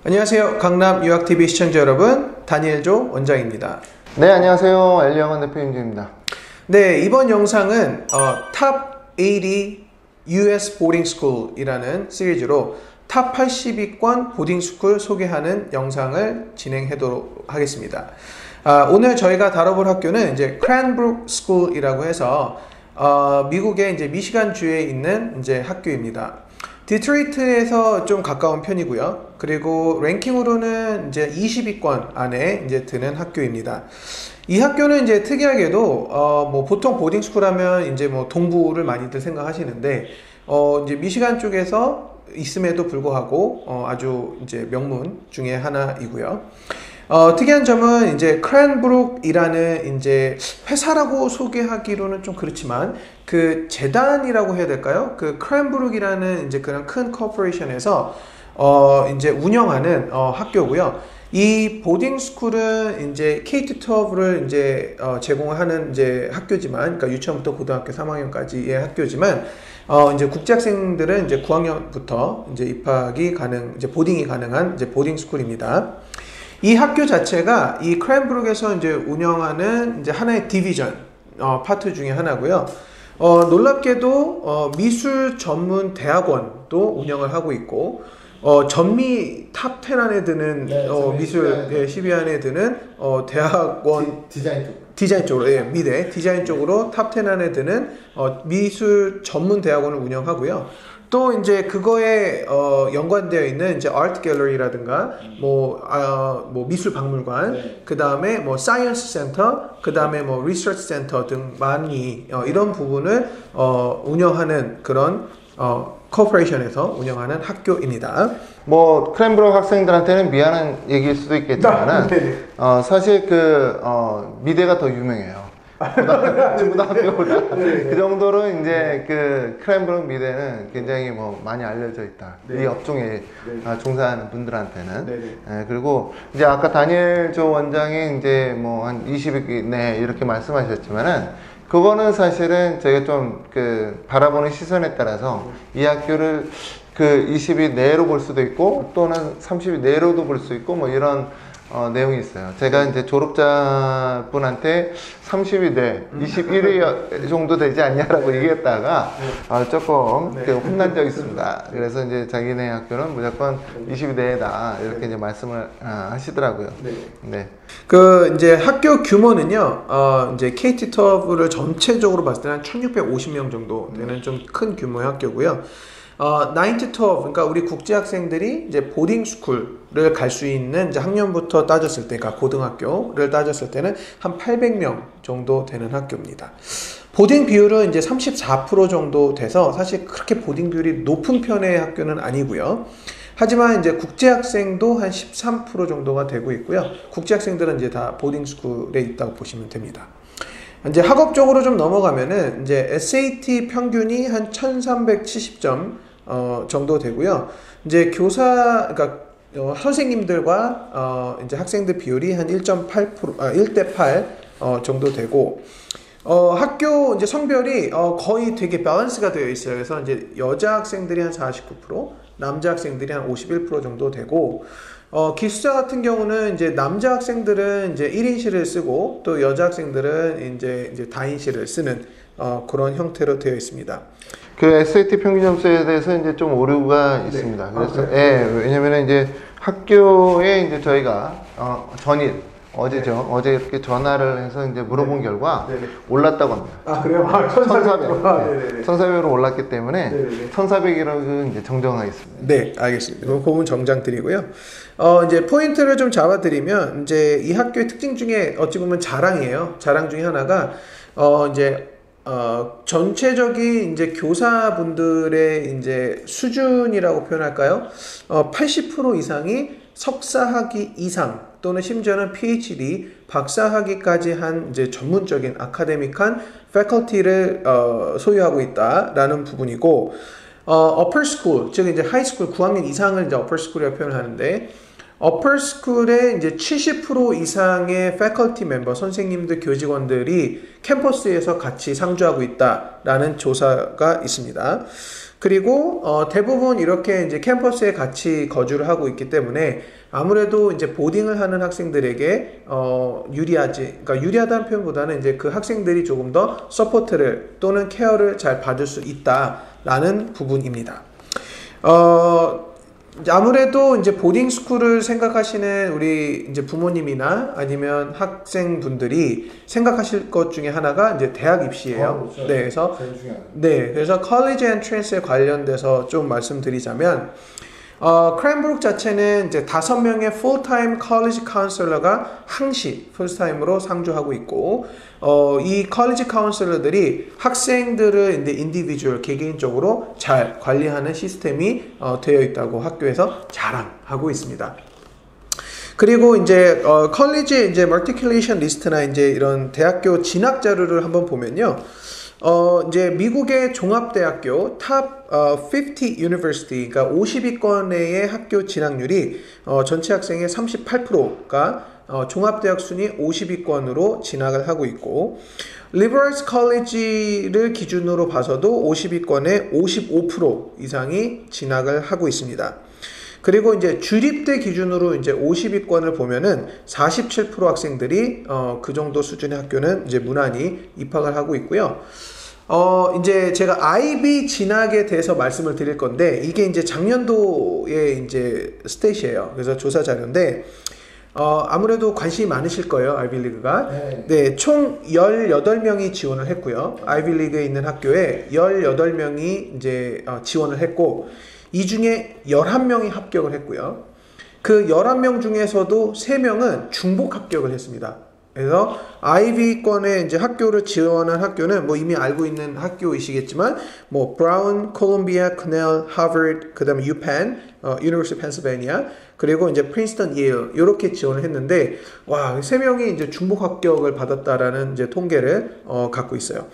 안녕하세요. 강남 유학TV 시청자 여러분, 다니엘조 원장입니다. 네, 안녕하세요. 엘리영원 대표 임주입니다. 네, 이번 영상은 Top 80 US Boarding School이라는 시리즈로 탑 80위권 보딩스쿨 소개하는 영상을 진행하도록 하겠습니다. 오늘 저희가 다뤄볼 학교는 이제 크랜브룩 스쿨이라고 해서 미국의 이제 미시간 주에 있는 이제 학교입니다. 디트로이트에서 좀 가까운 편이고요. 그리고 랭킹으로는 이제 20위권 안에 이제 드는 학교입니다. 이 학교는 이제 특이하게도 뭐 보통 보딩스쿨 하면 이제 뭐 동부를 많이들 생각하시는데 이제 미시간 쪽에서 있음에도 불구하고 아주 이제 명문 중에 하나이고요. 특이한 점은 이제 크랜브룩이라는 이제 회사라고 소개하기로는 좀 그렇지만 그 재단이라고 해야 될까요? 그 크랜브룩이라는 이제 그런 큰 코퍼레이션에서 이제 운영하는 학교고요. 이 보딩 스쿨은 이제 K-12를 이제 제공하는 이제 학교지만, 그러니까 유치원부터 고등학교 3학년까지의 학교지만, 이제 국제학생들은 이제 9학년부터 이제 입학이 이제 보딩이 가능한 이제 보딩 스쿨입니다. 이 학교 자체가 이 크랜브룩에서 이제 운영하는 이제 하나의 디비전 파트 중에 하나고요. 놀랍게도 미술 전문 대학원도 운영을 하고 있고 전미 탑 10 안에 드는 미술 10위 안에 드는 대학원 디자인 쪽으로 미대 디자인 쪽으로 탑 10 안에 드는 미술 전문 대학원을 운영하고요. 또 이제 그거에 연관되어 있는 이제 아트 갤러리라든가 뭐 미술 박물관, 그 다음에 뭐 사이언스 센터, 그 다음에 뭐 리서치 센터 등 많이 이런 부분을 운영하는 그런 코퍼레이션에서 운영하는 학교입니다. 뭐 크랜브룩 학생들한테는 미안한 얘기일 수도 있겠지만은 사실 그 미대가 더 유명해요. 고등학교보다 그 정도로 이제 그 크랜브룩 미대는 굉장히 뭐 많이 알려져 있다. 이 업종에 종사하는 분들한테는. 그리고 이제 아까 다니엘 조 원장이 이제 뭐 한 20위 내 이렇게 말씀하셨지만은 그거는 사실은 저희가 좀 그 바라보는 시선에 따라서 이 학교를 그 20위 내로 볼 수도 있고 또는 30위 내로도 볼 수 있고 뭐 이런 내용이 있어요. 제가 이제 졸업자분한테 30위 내 21위 정도 되지 않냐라고 얘기했다가 조금 혼난 적이 있습니다. 그래서 이제 자기네 학교는 무조건 20위 내다 이렇게 이제 말씀을 하시더라고요. 네. 그 이제 학교 규모는요, 이제 KT12를 전체적으로 봤을 때는 한 1650명 정도 되는 좀 큰 규모의 학교고요. 9 to 12, 그러니까 우리 국제학생들이 이제 보딩 스쿨을 갈 수 있는 이제 학년부터 따졌을 때, 그러니까 고등학교를 따졌을 때는 한 800명 정도 되는 학교입니다. 보딩 비율은 이제 34% 정도 돼서 사실 그렇게 보딩 비율이 높은 편의 학교는 아니고요. 하지만 이제 국제학생도 한 13% 정도가 되고 있고요. 국제학생들은 이제 다 보딩 스쿨에 있다고 보시면 됩니다. 이제 학업적으로 좀 넘어가면은 이제 SAT 평균이 한 1370점 정도 되고요. 이제 그러니까 선생님들과 이제 학생들 비율이 한 1.8% 1대8 정도 되고 학교 이제 성별이 거의 되게 밸런스가 되어 있어요. 그래서 이제 여자 학생들이 한 49%, 남자 학생들이 한 51% 정도 되고 기숙사 같은 경우는 이제 남자 학생들은 이제 1인실을 쓰고 또 여자 학생들은 이제 다인실을 쓰는 그런 형태로 되어 있습니다. 그 SAT 평균 점수에 대해서 이제 좀 오류가 있습니다. 그래서 왜냐면은 이제 학교에 이제 저희가 전일 어제죠. 어제 이렇게 전화를 해서 이제 물어본 결과 올랐다고 합니다. 그래요? 1400. 1400으로 올랐기 때문에 1400이라고 이제 정정하겠습니다. 네, 알겠습니다. 그 부분 정장 드리고요. 이제 포인트를 좀 잡아드리면 이제 이 학교의 특징 중에 어찌 보면 자랑이에요. 자랑 중에 하나가 이제 전체적인 이제 교사분들의 이제 수준이라고 표현할까요? 80% 이상이 석사학위 이상 또는 심지어는 PhD, 박사학위까지 한 이제 전문적인 아카데믹한 패컬티를 소유하고 있다라는 부분이고, upper school, 즉 이제 하이스쿨 9학년 이상을 이제 upper school이라고 표현하는데, upper school의 이제 70% 이상의 패컬티 멤버, 선생님들, 교직원들이 캠퍼스에서 같이 상주하고 있다라는 조사가 있습니다. 그리고 대부분 이렇게 이제 캠퍼스에 같이 거주를 하고 있기 때문에 아무래도 이제 보딩을 하는 학생들에게 그러니까 유리하다는 표현보다는 이제 그 학생들이 조금 더 서포트를 또는 케어를 잘 받을 수 있다라는 부분입니다. 아무래도 이제 보딩 스쿨을 생각하시는 우리 이제 부모님이나 아니면 학생분들이 생각하실 것 중에 하나가 이제 대학 입시예요. 그렇죠. 네, 그래서 그래서 college entrance에 관련돼서 좀 말씀드리자면 크랜브룩 자체는 이제 5명의 full-time college counselor가 항시 full-time으로 상주하고 있고, 이 college counselor들이 학생들을 이제 individual, 개개인적으로 잘 관리하는 시스템이 되어 있다고 학교에서 자랑하고 있습니다. 그리고 이제 컬리지 이제 matriculation 리스트나 이제 이런 대학교 진학 자료를 한번 보면요. 이제 미국의 종합대학교 탑 50 university, 그러니까 50위권 내의 학교 진학률이 전체 학생의 38%가 종합대학 순위 50위권으로 진학을 하고 있고, 리버럴스 컬리지를 기준으로 봐서도 50위권의 55% 이상이 진학을 하고 있습니다. 그리고 이제 주립대 기준으로 이제 50위권을 보면은 47% 학생들이 그 정도 수준의 학교는 이제 무난히 입학을 하고 있고요. 이제 제가 IB 진학에 대해서 말씀을 드릴 건데, 이게 이제 작년도의 이제 스탯이에요. 그래서 조사 자료인데, 아무래도 관심이 많으실 거예요, 아이비리그가. 네, 총 18명이 지원을 했고요. 아이비리그에 있는 학교에 18명이 이제 지원을 했고, 이 중에 11명이 합격을 했고요. 그 11명 중에서도 3명은 중복 합격을 했습니다. 그래서 아이비권에 이제 학교를 지원한 학교는 뭐 이미 알고 있는 학교이시겠지만, 뭐 브라운, 콜롬비아, 코넬, 하버드, 그다음에 유펜, 유니버시티 펜실베니아, 그리고 이제 프린스턴, 예일 이렇게 지원을 했는데, 와, 3명이 이제 중복 합격을 받았다라는 이제 통계를 갖고 있어요.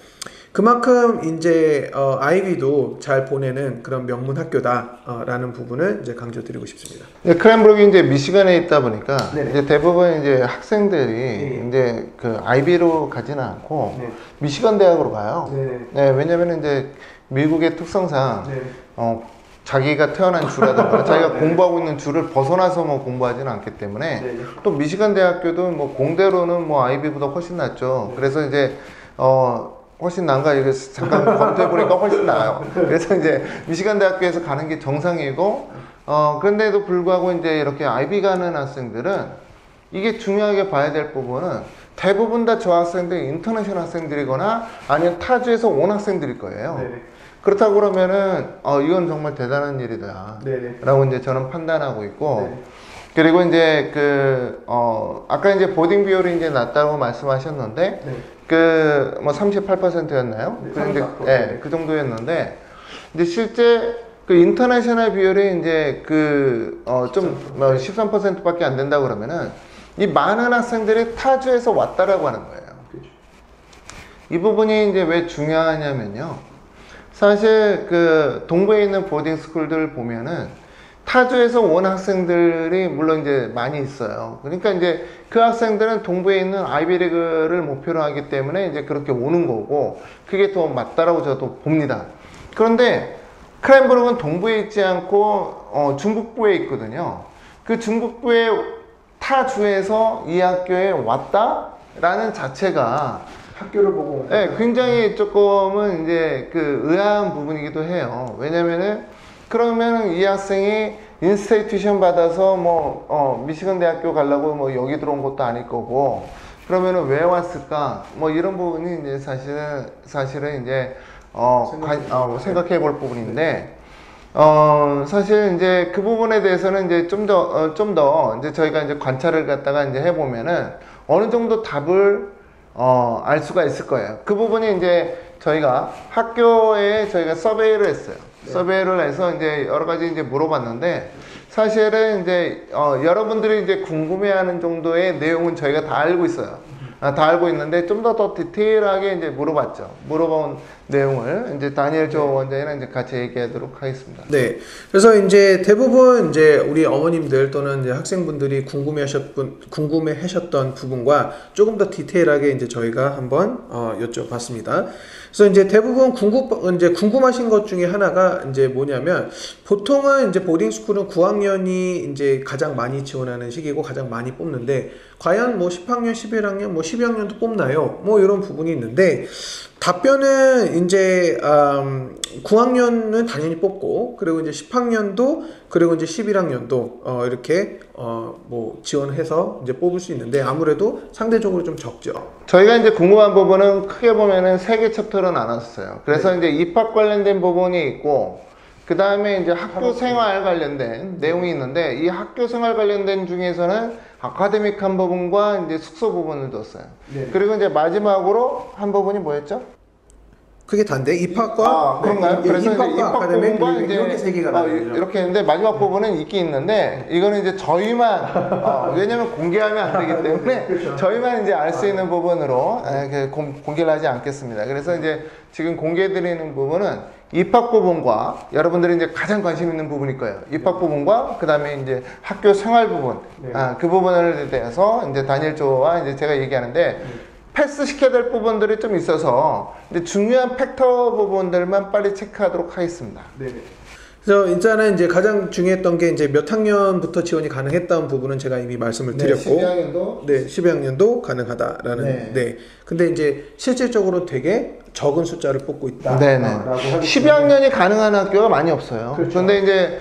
그만큼 이제 아이비도 잘 보내는 그런 명문 학교다라는 부분을 이제 강조드리고 싶습니다. 네, 크랜브룩이 이제 미시간에 있다 보니까 이제 대부분 이제 학생들이 이제 그 아이비로 가지는 않고 미시간 대학으로 가요. 네, 왜냐면 이제 미국의 특성상 자기가 태어난 주라든가 자기가 공부하고 있는 주를 벗어나서 뭐 공부하지는 않기 때문에 또 미시간 대학교도 뭐 공대로는 뭐 아이비보다 훨씬 낫죠. 그래서 이제 훨씬 난가 이거 잠깐 검토해보니까 훨씬 나아요. 그래서 이제 미시간 대학교에서 가는 게 정상이고, 그런데도 불구하고 이제 이렇게 아이비 가는 학생들은 이게 중요하게 봐야 될 부분은 대부분 다 저 학생들이 인터내셔널 학생들이거나 아니면 타주에서 온 학생들일 거예요. 그렇다고 그러면은 이건 정말 대단한 일이다 라고 이제 저는 판단하고 있고, 그리고 이제 아까 이제 보딩 비율이 이제 낮다고 말씀하셨는데, 뭐 38%였나요? 네, 그 정도였는데, 이제 실제 그 인터내셔널 비율이 이제 좀 13%밖에 안 된다 그러면은 이 많은 학생들이 타주에서 왔다라고 하는 거예요. 이 부분이 이제 왜 중요하냐면요. 사실 동부에 있는 보딩 스쿨들 보면은 타주에서 온 학생들이 물론 이제 많이 있어요. 그러니까 이제 그 학생들은 동부에 있는 아이비리그를 목표로 하기 때문에 이제 그렇게 오는 거고, 그게 더 맞다라고 저도 봅니다. 그런데 크랜브룩은 동부에 있지 않고 중북부에 있거든요. 그 중북부의 타주에서 이 학교에 왔다라는 자체가 학교를 보고 굉장히 조금은 이제 의아한 부분이기도 해요. 왜냐면은 그러면 이 학생이 인스테이 튜션 받아서 미시간 대학교 가려고 뭐 여기 들어온 것도 아닐 거고, 그러면은 왜 왔을까? 뭐 이런 부분이 이제 사실은 이제 생각해 볼 부분인데, 사실 이제 그 부분에 대해서는 이제 좀 더 이제 저희가 이제 관찰을 갖다가 이제 해보면은 어느 정도 답을 알 수가 있을 거예요. 그 부분이 이제 저희가 학교에 저희가 서베이를 했어요. 서베이를 해서 이제 여러 가지 이제 물어봤는데, 사실은 이제 여러분들이 이제 궁금해하는 정도의 내용은 저희가 다 알고 있어요. 다 알고 있는데 좀 더 디테일하게 이제 물어봤죠. 물어본 내용을 이제 다니엘 조 원장이랑 이제 같이 얘기하도록 하겠습니다. 네. 그래서 이제 대부분 이제 우리 어머님들 또는 이제 학생분들이 궁금해하셨던 부분과 조금 더 디테일하게 이제 저희가 한번 여쭤봤습니다. 그래서 이제 대부분 궁금하신 것 중에 하나가 이제 뭐냐면, 보통은 이제 보딩스쿨은 9학년이 이제 가장 많이 지원하는 시기고 가장 많이 뽑는데, 과연 뭐 10학년, 11학년, 뭐 12학년도 뽑나요? 뭐 이런 부분이 있는데, 답변은 이제 9학년은 당연히 뽑고, 그리고 이제 10학년도, 그리고 이제 11학년도 이렇게 뭐 지원해서 이제 뽑을 수 있는데, 아무래도 상대적으로 좀 적죠. 저희가 이제 궁금한 부분은 크게 보면은 3개 챕터로 나눴어요. 그래서 이제 입학 관련된 부분이 있고, 그 다음에 이제 학교 생활 관련된 내용이 있는데, 이 학교 생활 관련된 중에서는 아카데믹한 부분과 이제 숙소 부분을 뒀어요. 그리고 이제 마지막으로 한 부분이 뭐였죠? 그게 단데 입학과 그런가요? 그래서 입학과 입학 아카데믹 부분과 이제 이렇게 세 개가 나뉘죠. 이렇게 했는데 마지막 부분은 있긴 있는데, 이거는 이제 저희만 왜냐면 공개하면 안 되기 때문에 그렇죠. 저희만 이제 알 수 있는 부분으로 공개를 하지 않겠습니다. 그래서 이제 지금 공개드리는 부분은 입학 부분과 여러분들이 이제 가장 관심 있는 부분일 거예요. 입학 부분과 그 다음에 이제 학교 생활 부분, 그 부분에 대해서 이제 다니엘 조와 이제 제가 얘기하는데, 패스 시켜야 될 부분들이 좀 있어서 이제 중요한 팩터 부분들만 빨리 체크하도록 하겠습니다. 그래서 일단은 이제 가장 중요했던 게 이제 몇 학년부터 지원이 가능했다는 부분은 제가 이미 말씀을 드렸고, 12학년도 12학년도 가능하다라는. 근데 이제 실질적으로 되게 적은 숫자를 뽑고 있다. 12학년이 가능한 학교가 많이 없어요. 그런데 이제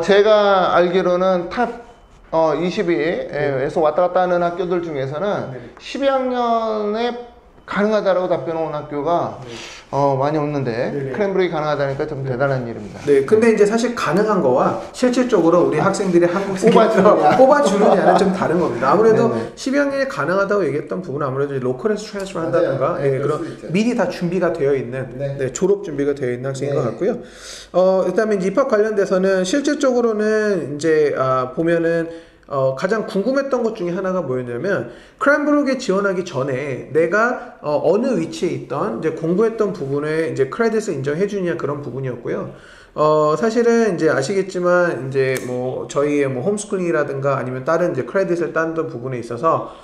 제가 알기로는 탑 20위에서 왔다 갔다 하는 학교들 중에서는 12학년에 가능하다라고 답변 온 학교가 많이 없는데, 크랜브룩이 가능하다니까 좀 대단한 일입니다. 근데 이제 사실 가능한 거와 실질적으로 우리 학생들이 한국에서 뽑아주느냐는 좀 다른 겁니다. 아무래도 12학년이 가능하다고 얘기했던 부분은 아무래도 로컬에서 트랜스퍼 한다든가 그런 미리 다 준비가 되어 있는 졸업 준비가 되어 있는 학생인 것 같고요. 일단 이제 입학 관련돼서는 실질적으로는 이제 보면은 가장 궁금했던 것 중에 하나가 뭐였냐면, 크랜브룩에 지원하기 전에 내가 어느 위치에 있던 이제 공부했던 부분에 이제 크레딧을 인정해 주냐, 그런 부분이었고요. 사실은 이제 아시겠지만 이제 뭐 저희의 뭐 홈스쿨링이라든가 아니면 다른 이제 크레딧을 땄던 부분에 있어서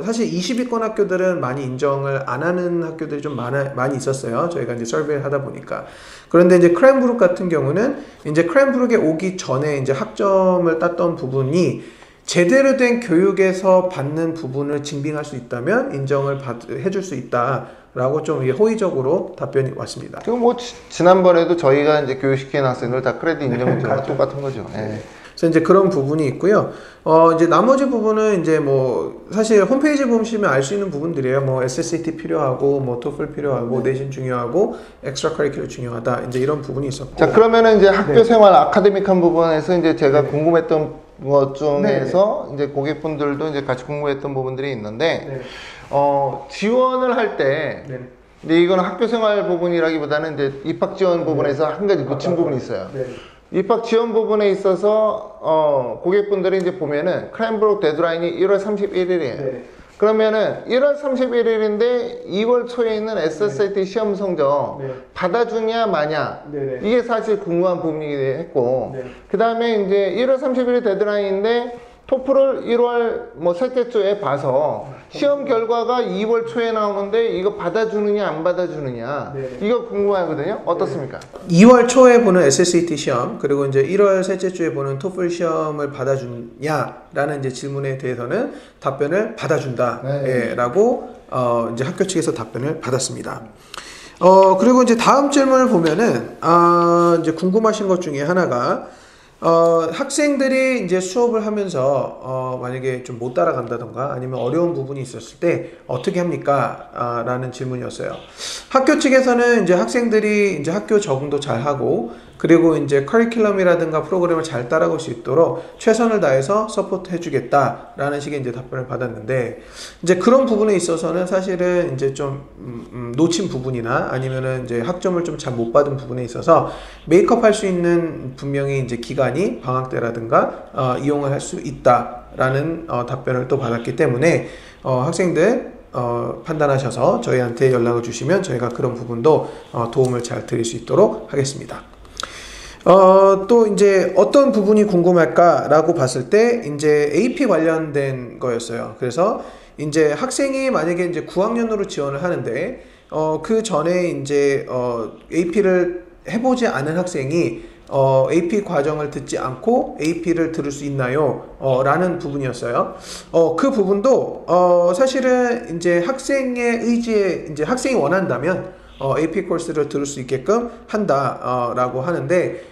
사실 20위권 학교들은 많이 인정을 안 하는 학교들이 좀 많이 있었어요. 저희가 이제 서베이를 하다 보니까. 그런데 이제 크랜브룩 같은 경우는 이제 크랜브룩에 오기 전에 이제 학점을 땄던 부분이 제대로 된 교육에서 받는 부분을 증빙할 수 있다면 인정을 해줄 수 있다라고 좀 호의적으로 답변이 왔습니다. 그럼 뭐 지난번에도 저희가 이제 교육시키는 학생들 다 크레딧 인정을 똑같은 거죠. 그래서 이제 그런 부분이 있고요. 이제 나머지 부분은 이제 뭐 사실 홈페이지 보시면 알 수 있는 부분들이에요. 뭐 SSAT 필요하고, 뭐 TOEFL 필요하고, 내신 중요하고, 엑스트라 커리큘러 중요하다. 이제 이런 부분이 있었고. 자, 그러면은 이제 학교 생활 아카데믹한 부분에서 이제 제가 궁금했던 것 중에서 이제 고객분들도 이제 같이 궁금했던 부분들이 있는데, 지원을 할 때, 근데 이거는 학교 생활 부분이라기보다는 이제 입학 지원 부분에서 한 가지 놓친 부분이 있어요. 입학 지원 부분에 있어서 고객분들이 이제 보면은 크랜브룩 데드라인이 1월 31일이에요. 그러면은 1월 31일인데 2월 초에 있는 SSAT 시험 성적 받아주냐 마냐, 이게 사실 궁금한 부분이 했고, 그 다음에 이제 1월 30일이 데드라인인데 토플을 1월 뭐 셋째 주에 봐서 시험 결과가 2월 초에 나오는데 이거 받아주느냐 안 받아주느냐, 이거 궁금하거든요. 어떻습니까? 2월 초에 보는 SSAT 시험, 그리고 이제 1월 셋째 주에 보는 토플 시험을 받아주냐라는 이제 질문에 대해서는 답변을 받아준다 라고 이제 학교 측에서 답변을 받았습니다. 그리고 이제 다음 질문을 보면은 이제 궁금하신 것 중에 하나가, 학생들이 이제 수업을 하면서 만약에 좀 못 따라간다던가 아니면 어려운 부분이 있었을 때 어떻게 합니까? 라는 질문이었어요. 학교 측에서는 이제 학생들이 이제 학교 적응도 잘 하고, 그리고 이제 커리큘럼이라든가 프로그램을 잘 따라갈 수 있도록 최선을 다해서 서포트 해주겠다라는 식의 이제 답변을 받았는데, 이제 그런 부분에 있어서는 사실은 이제 좀 놓친 부분이나 아니면은 이제 학점을 좀 잘 못 받은 부분에 있어서 메이크업 할 수 있는 분명히 이제 기간이 방학 때라든가 이용을 할 수 있다라는 답변을 또 받았기 때문에 학생들 판단하셔서 저희한테 연락을 주시면 저희가 그런 부분도 도움을 잘 드릴 수 있도록 하겠습니다. 또 이제 어떤 부분이 궁금할까라고 봤을 때 이제 AP 관련된 거였어요. 그래서 이제 학생이 만약에 이제 9학년으로 지원을 하는데 그 전에 이제 AP를 해보지 않은 학생이 AP 과정을 듣지 않고 AP를 들을 수 있나요? 라는 부분이었어요. 그 부분도 사실은 이제 학생의 의지에 이제 학생이 원한다면 AP 코र्스를 들을 수 있게끔 한다라고 하는데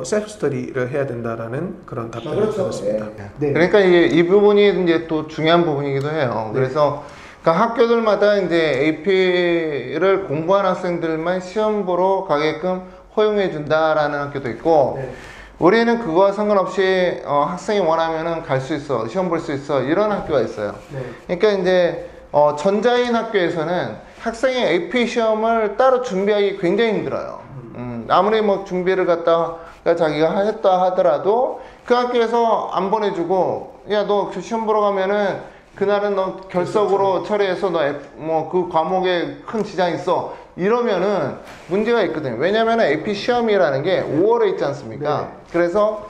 셀프 스터디를 해야 된다라는 그런 답변을 받았습니다. 네. 그러니까 이 부분이 이제 또 중요한 부분이기도 해요. 네. 그래서 그러니까 학교들마다 이제 AP를 공부한 학생들만 시험 보러 가게끔 허용해 준다라는 학교도 있고, 네. 우리는 그거와 상관없이 학생이 원하면은 갈 수 있어, 시험 볼 수 있어, 이런 학교가 있어요. 네. 그러니까 이제 전자인 학교에서는 학생의 AP 시험을 따로 준비하기 굉장히 힘들어요. 아무리 뭐 준비를 갖다가 자기가 했다 하더라도 그 학교에서 안 보내주고, 야, 너 시험 보러 가면은 그날은 너 결석으로 처리해서 너 뭐 그 과목에 큰 지장 있어, 이러면은 문제가 있거든요. 왜냐면 AP 시험이라는 게 5월에 있지 않습니까? 네. 그래서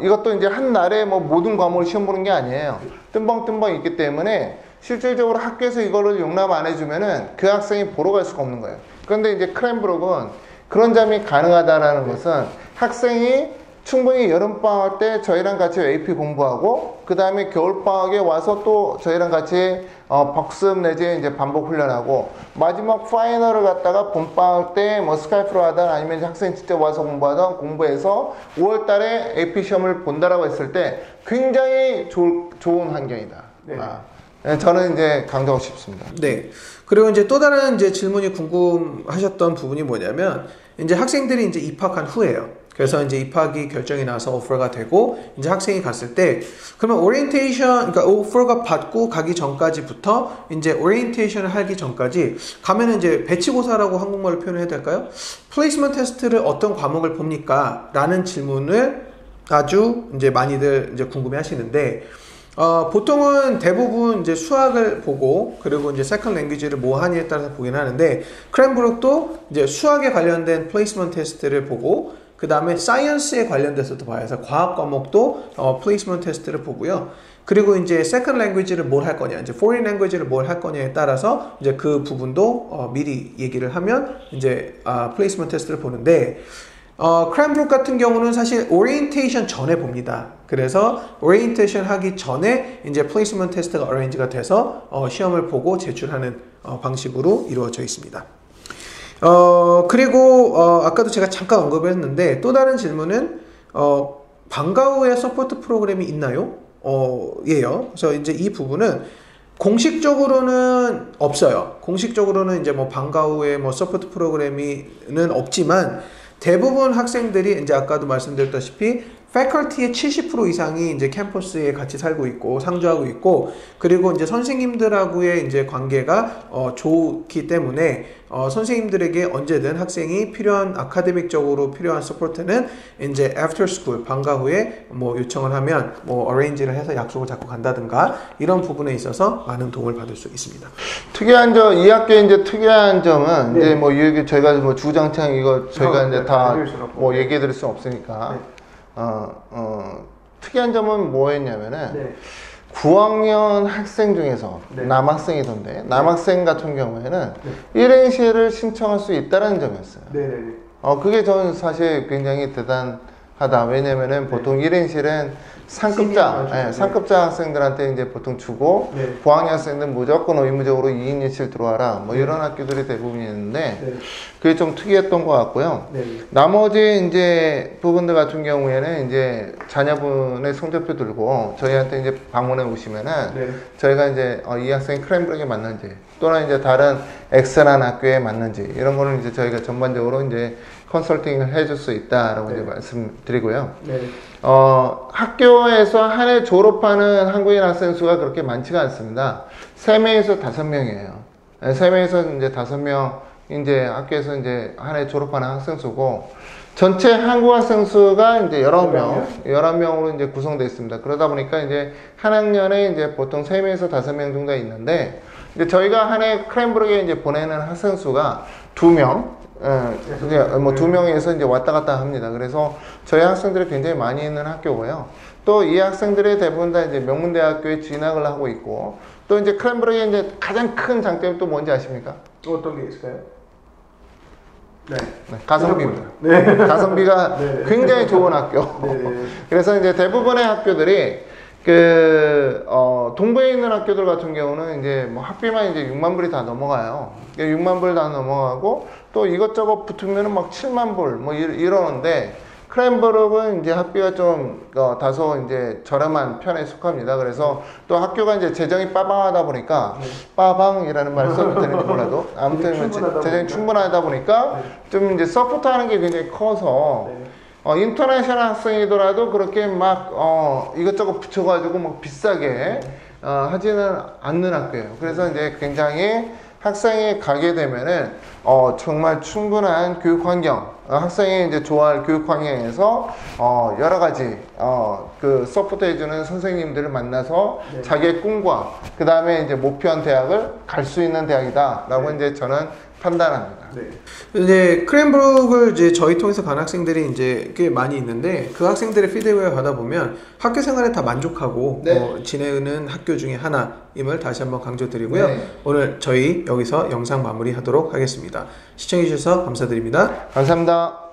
이것도 이제 한 날에 뭐 모든 과목을 시험 보는 게 아니에요. 뜸벙뜸벙 있기 때문에 실질적으로 학교에서 이거를 용납 안 해주면은 그 학생이 보러 갈 수가 없는 거예요. 그런데 이제 크랜브룩은 그런 점이 가능하다라는 것은 학생이 충분히 여름방학 때 저희랑 같이 AP 공부하고, 그 다음에 겨울방학에 와서 또 저희랑 같이 복습 내지 이제 반복 훈련하고, 마지막 파이널을 갖다가 봄방학 때 뭐 스카이프로 하든 아니면 학생이 직접 와서 공부하든 공부해서 5월 달에 AP 시험을 본다라고 했을 때 굉장히 좋은 환경이다. 네. 저는 이제 강조하고 싶습니다. 네. 그리고 이제 또 다른 이제 질문이 궁금하셨던 부분이 뭐냐면, 이제 학생들이 이제 입학한 후에요. 그래서 이제 입학이 결정이 나서 오퍼가 되고 이제 학생이 갔을 때, 그러면 오리엔테이션, 그러니까 오퍼가 받고 가기 전까지부터 이제 오리엔테이션을 하기 전까지 가면은 이제 배치고사라고 한국말로 표현해야 될까요? 플레이스먼트 테스트를 어떤 과목을 봅니까? 라는 질문을 아주 이제 많이들 이제 궁금해 하시는데, 보통은 대부분 이제 수학을 보고, 그리고 이제 세컨 랭귀지를 뭐 하냐에 따라서 보긴 하는데, 크랜브룩도 이제 수학에 관련된 플레이스먼트 테스트를 보고, 그 다음에 사이언스에 관련돼서도 봐요. 그래서 과학 과목도 플레이스먼트 테스트를 보고요. 그리고 이제 세컨 랭귀지를 뭘 할 거냐, 이제 foreign 랭귀지를 뭘 할 거냐에 따라서 이제 그 부분도 미리 얘기를 하면 이제 플레이스먼트 테스트를 보는데, 크랜브룩 같은 경우는 사실 오리엔테이션 전에 봅니다. 그래서 오리엔테이션 하기 전에 이제 플레이스먼트 테스트가 어레인지가 돼서 시험을 보고 제출하는 방식으로 이루어져 있습니다. 그리고 아까도 제가 잠깐 언급했는데, 또 다른 질문은 방과 후에 서포트 프로그램이 있나요? 예요. 그래서 이제 이 부분은 공식적으로는 없어요. 공식적으로는 이제 뭐 방과 후에 뭐 서포트 프로그램이는 없지만, 대부분 학생들이 이제 아까도 말씀드렸다시피 패컬티의 70% 이상이 이제 캠퍼스에 같이 살고 있고 상주하고 있고, 그리고 이제 선생님들하고의 이제 관계가 좋기 때문에 선생님들에게 언제든 학생이 필요한 아카데믹적으로 필요한 서포트는 이제 after school 방과 후에 뭐 요청을 하면 뭐 어레인지를 해서 약속을 잡고 간다든가, 이런 부분에 있어서 많은 도움을 받을 수 있습니다. 특이한 점, 이 학교의 이제 특이한 점은 네. 이제 뭐 저희가 뭐 주장창 이거 저희가 이제 다 뭐 얘기해 드릴 수 없으니까. 네. 특이한 점은 뭐였냐면은 네. 9학년 학생 중에서 네. 남학생이던데, 남학생 같은 경우에는 네. 1행시를 신청할 수 있다는 점이었어요. 네. 그게 저는 사실 굉장히 대단하다. 왜냐면은 보통 네. 1행시는 상급자 학생들한테 이제 보통 주고, 네. 고학년 학생들 무조건 의무적으로 2인 1실 들어와라, 뭐 이런 학교들이 대부분이었는데, 네. 그게 좀 특이했던 것 같고요. 네. 나머지 이제 부분들 같은 경우에는 이제 자녀분의 성적표 들고 저희한테 이제 방문해 오시면은 네. 저희가 이제 이 학생이 크랜브룩에 맞는지, 또는 이제 다른 엑셀한 학교에 맞는지, 이런 거는 이제 저희가 전반적으로 이제 컨설팅을 해줄 수 있다라고 네. 이제 말씀드리고요. 네. 학교에서 한 해 졸업하는 한국인 학생 수가 그렇게 많지가 않습니다. 3명에서 5명이에요. 3명에서 이제 5명, 이제 학교에서 이제 한 해 졸업하는 학생 수고, 전체 한국 학생 수가 이제 11명으로 이제 구성되어 있습니다. 그러다 보니까 이제 한 학년에 이제 보통 3명에서 5명 정도 있는데, 이제 저희가 한 해 크랜브르크에 이제 보내는 학생 수가 2명, 뭐 2명에서 이제 왔다 갔다 합니다. 그래서 저희 학생들이 굉장히 많이 있는 학교고요. 또 이 학생들의 대부분 다 이제 명문대학교에 진학을 하고 있고, 또 이제 크랜브르크의 이제 가장 큰 장점이 또 뭔지 아십니까? 어떤 게 있을까요? 네. 가성비입니다. 네. 가성비가 네. 굉장히 좋은 학교. 네. 그래서 이제 대부분의 학교들이 동부에 있는 학교들 같은 경우는 이제 뭐 학비만 이제 6만 불이 다 넘어가요. 6만 불 다 넘어가고 또 이것저것 붙으면은 막 7만 불 뭐 이러는데, 크랜브르크는 이제 학비가 좀 다소 이제 저렴한 편에 속합니다. 그래서 또 학교가 이제 재정이 빠방하다 보니까, 빠방이라는 말 써도 되는지 몰라도 아무튼 재정이 충분하다 보니까 좀 이제 서포트하는 게 굉장히 커서 인터내셔널 학생이더라도 그렇게 막 이것저것 붙여가지고 막 비싸게 하지는 않는 학교예요. 그래서 이제 굉장히 학생이 가게 되면은 정말 충분한 교육 환경, 학생이 이제 좋아할 교육 환경에서 여러 가지 그 서포트 해주는 선생님들을 만나서 네. 자기의 꿈과 그 다음에 이제 목표한 대학을 갈 수 있는 대학이다라고 네. 이제 저는 판단합니다. 네. 이제 크랜브르크를 이제 저희 통해서 간 학생들이 이제 꽤 많이 있는데, 그 학생들의 피드백을 받아보면 학교 생활에 다 만족하고 네. 지내는 학교 중에 하나임을 다시 한번 강조드리고요. 네. 오늘 저희 여기서 영상 마무리하도록 하겠습니다. 시청해주셔서 감사드립니다. 감사합니다.